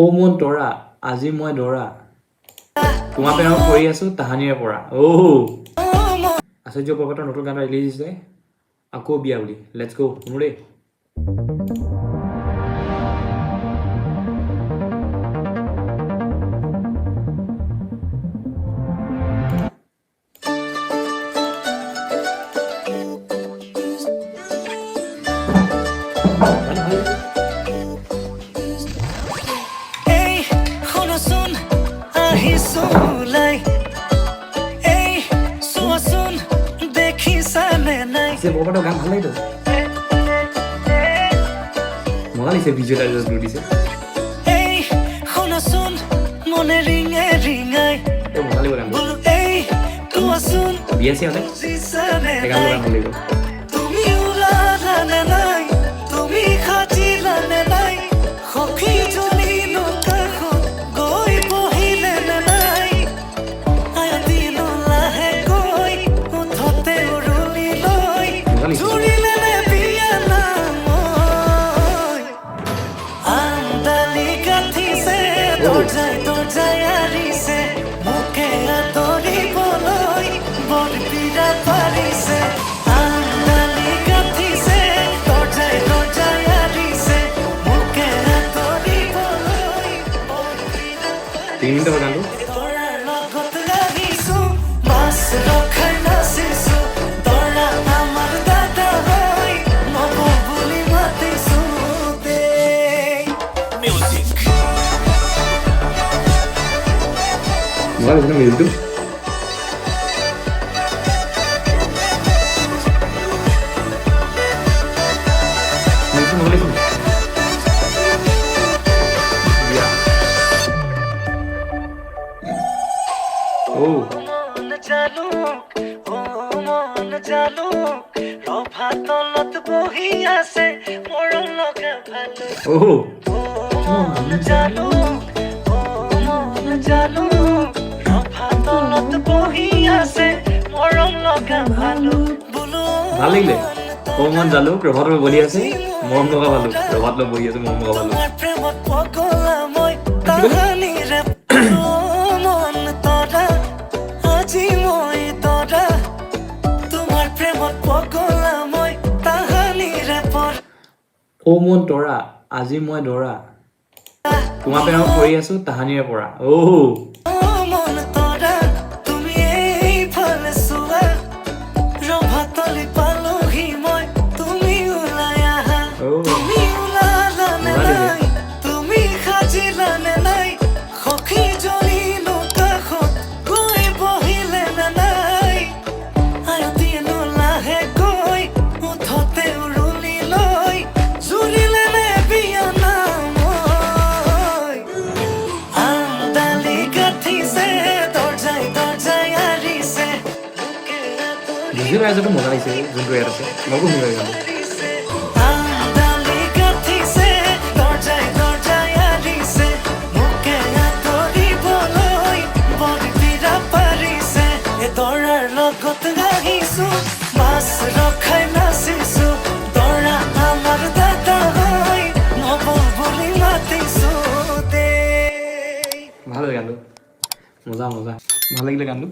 ও মন তৰা আজি মই দৰা তোমাৰ প্ৰেমত পৰি আছো তাহানিৰে পৰা আশ্চৰ্য প্ৰকটৰ নতুন গান ৰিলিজ হৈছে আকৌ বিয়া বুলি লেটছ গো শুনো দেই Se bawa pada gang halai tu. Malah ise visualizer dulu di sini. Hey, khona sun, mone ringe ringai. Malah orang tu. Hey, tua sun. Biasa ada. Tegang orang halai tu. Tumi ulara nenai, tumi khati la nenai. Khokhi joli no takho, goi pohile nenai. Aya dilo la hai goi, uthote uruli loi. Juri lele piana moi. Andali gathi se dorjai ari se. Muke atori boloi, bol pira pari se. Andali gathi se dorjai ari se. Muke atori boloi, bol pira pari se. 3 minute हो गया Mas rokhai na sisu dora amar dada hoy nobo buli mate sude music Vale, no me YouTube Oh ভাল লাগিলে ও মন জালু প্ৰভাত লৈ বলি আছে মৰম লগা ভালু প্ৰভাত লৈ বহি আছে মৰম লগা ভালু ও মন তৰা আজি মই দৰা তোমাৰ প্ৰেমত পৰি আছো তাহানিৰে পৰা বুজি পাই যাবো মজা লাগিছে যোনটো ইয়াত আছে লগো মিলাই যাম ভাল গানটো মজা মজা ভাল লাগিলে গানটো